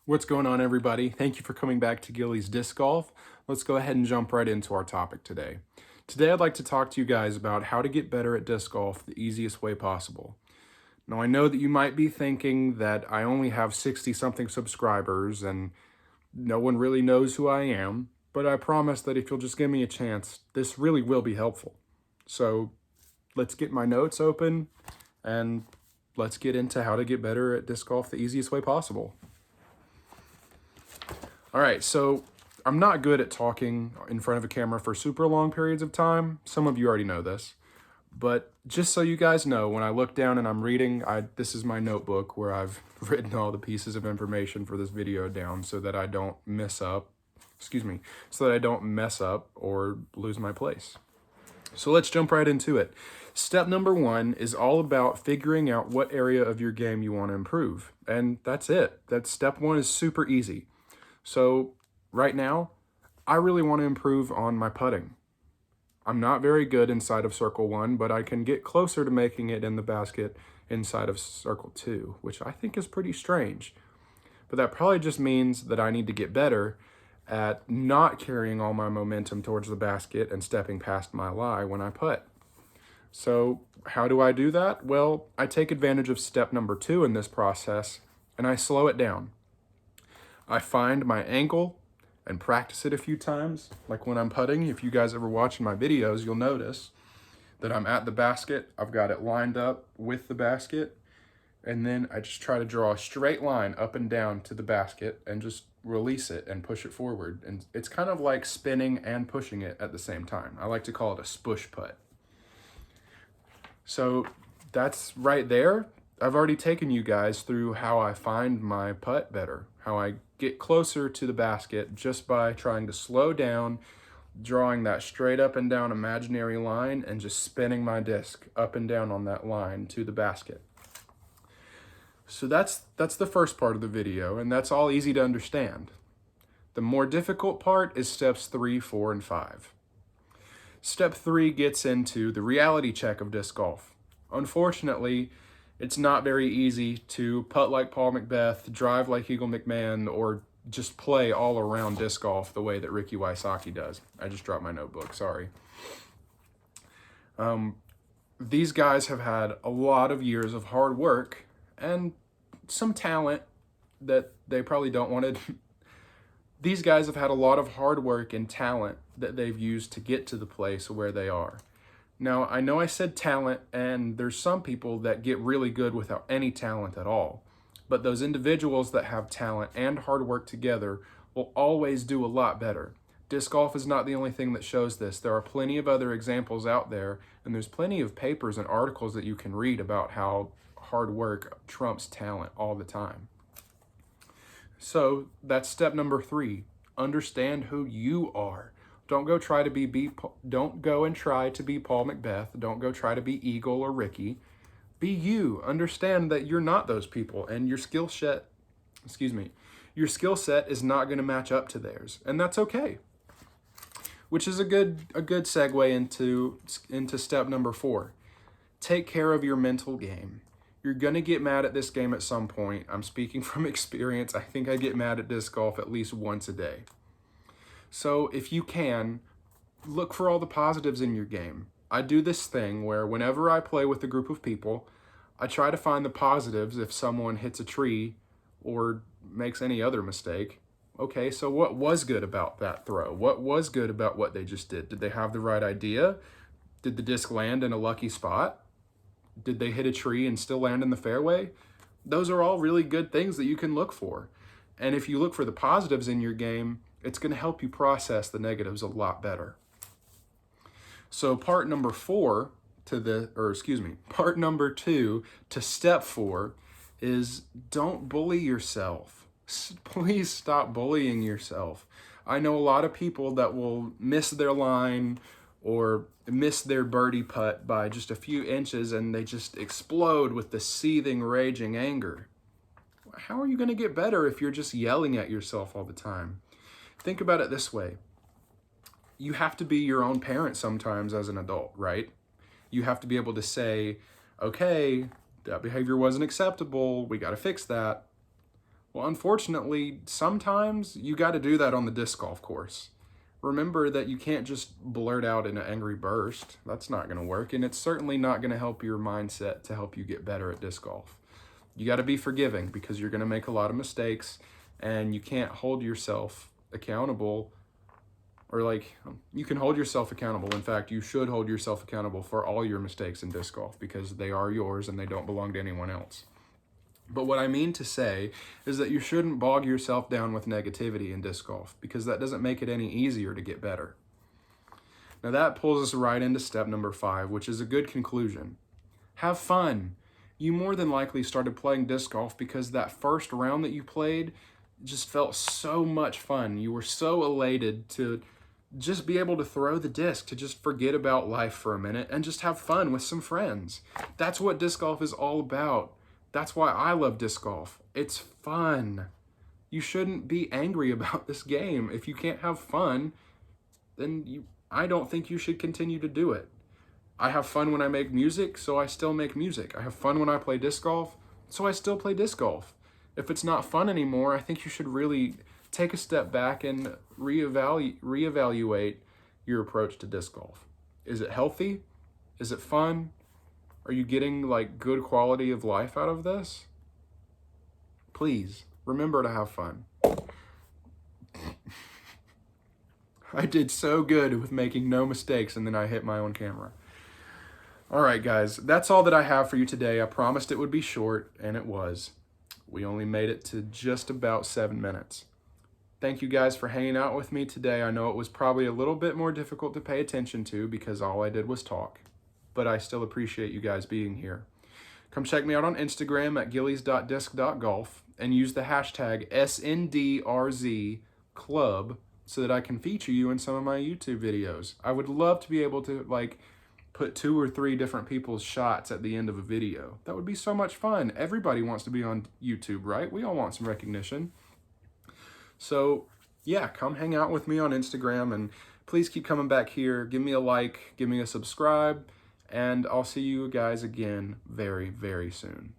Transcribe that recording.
What's going on, everybody? Thank you for coming back to Gilly's Disc Golf. Let's go ahead and jump right into our topic today. Today, I'd like to talk to you guys about how to get better at disc golf the easiest way possible. Now, I know that you might be thinking that I only have 60-something subscribers and no one really knows who I am, but I promise that if you'll just give me a chance, this really will be helpful. So let's get my notes open and let's get into how to get better at disc golf the easiest way possible. All right, so I'm not good at talking in front of a camera for super long periods of time. Some of you already know this. But just so you guys know, when I look down and I'm reading, this is my notebook where I've written all the pieces of information for this video down so that I don't mess up, so that I don't mess up or lose my place. So let's jump right into it. Step number 1 is all about figuring out what area of your game you want to improve. And that's it. Step 1 is super easy. So right now, I really want to improve on my putting. I'm not very good inside of circle 1, but I can get closer to making it in the basket inside of circle 2, which I think is pretty strange. But that probably just means that I need to get better at not carrying all my momentum towards the basket and stepping past my lie when I putt. So how do I do that? Well, I take advantage of step number 2 in this process, and I slow it down. I find my angle and practice it a few times. Like when I'm putting, if you guys ever watch my videos, you'll notice that I'm at the basket. I've got it lined up with the basket. And then I just try to draw a straight line up and down to the basket and just release it and push it forward. And it's kind of like spinning and pushing it at the same time. I like to call it a spush putt. So that's right there. I've already taken you guys through how I find my putt better, how I get closer to the basket just by trying to slow down, drawing that straight up and down imaginary line and just spinning my disc up and down on that line to the basket. So that's the first part of the video, and that's all easy to understand. The more difficult part is steps 3, 4, and 5. Step 3 gets into the reality check of disc golf. Unfortunately, it's not very easy to putt like Paul McBeth, drive like Eagle McMahon, or just play all around disc golf the way that Ricky Wysocki does. I just dropped my notebook, sorry. These guys have had a lot of years of hard work and some talent that they probably don't want to. These guys have had a lot of hard work and talent that they've used to get to the place where they are. Now, I know I said talent, and there's some people that get really good without any talent at all. But those individuals that have talent and hard work together will always do a lot better. Disc golf is not the only thing that shows this. There are plenty of other examples out there, and there's plenty of papers and articles that you can read about how hard work trumps talent all the time. So that's step number 3. Understand who you are. Don't go and try to be Paul McBeth. Don't go try to be Eagle or Ricky. Be you. Understand that you're not those people, and your skill set is not going to match up to theirs, and that's okay. Which is a good segue into step number 4. Take care of your mental game. You're going to get mad at this game at some point. I'm speaking from experience. I think I get mad at disc golf at least once a day. So if you can, look for all the positives in your game. I do this thing where whenever I play with a group of people, I try to find the positives if someone hits a tree or makes any other mistake. Okay, so what was good about that throw? What was good about what they just did? Did they have the right idea? Did the disc land in a lucky spot? Did they hit a tree and still land in the fairway? Those are all really good things that you can look for. And if you look for the positives in your game, it's going to help you process the negatives a lot better. So part number 2 to step 4 is don't bully yourself. Please stop bullying yourself. I know a lot of people that will miss their line or miss their birdie putt by just a few inches and they just explode with the seething, raging anger. How are you going to get better if you're just yelling at yourself all the time? Think about it this way. You have to be your own parent sometimes as an adult, right? You have to be able to say, okay, that behavior wasn't acceptable. We got to fix that. Well, unfortunately, sometimes you got to do that on the disc golf course. Remember that you can't just blurt out in an angry burst. That's not going to work, and it's certainly not going to help your mindset to help you get better at disc golf. You got to be forgiving because you're going to make a lot of mistakes, and you can't hold yourself accountable, or like, you can hold yourself accountable. In fact, you should hold yourself accountable for all your mistakes in disc golf because they are yours and they don't belong to anyone else. But what I mean to say is that you shouldn't bog yourself down with negativity in disc golf because that doesn't make it any easier to get better. Now that pulls us right into step number 5, which is a good conclusion. Have fun. You more than likely started playing disc golf because that first round that you played just felt so much fun. You were so elated to just be able to throw the disc, to just forget about life for a minute and just have fun with some friends. That's what disc golf is all about. That's why I love disc golf. It's fun. You shouldn't be angry about this game. If you can't have fun, then I don't think you should continue to do it. I have fun when I make music, so I still make music. I have fun when I play disc golf, so I still play disc golf. If it's not fun anymore, I think you should really take a step back and reevaluate your approach to disc golf. Is it healthy? Is it fun? Are you getting like good quality of life out of this? Please remember to have fun. I did so good with making no mistakes and then I hit my own camera. All right, guys, that's all that I have for you today. I promised it would be short, and it was. We only made it to just about 7 minutes. Thank you guys for hanging out with me today. I know it was probably a little bit more difficult to pay attention to because all I did was talk, but I still appreciate you guys being here. Come check me out on Instagram at gillies.disc.golf and use the hashtag SNDRZclub so that I can feature you in some of my YouTube videos. I would love to be able to put 2 or 3 different people's shots at the end of a video. That would be so much fun. Everybody wants to be on YouTube, right? We all want some recognition. So yeah, come hang out with me on Instagram and please keep coming back here. Give me a like, give me a subscribe, and I'll see you guys again very, very soon.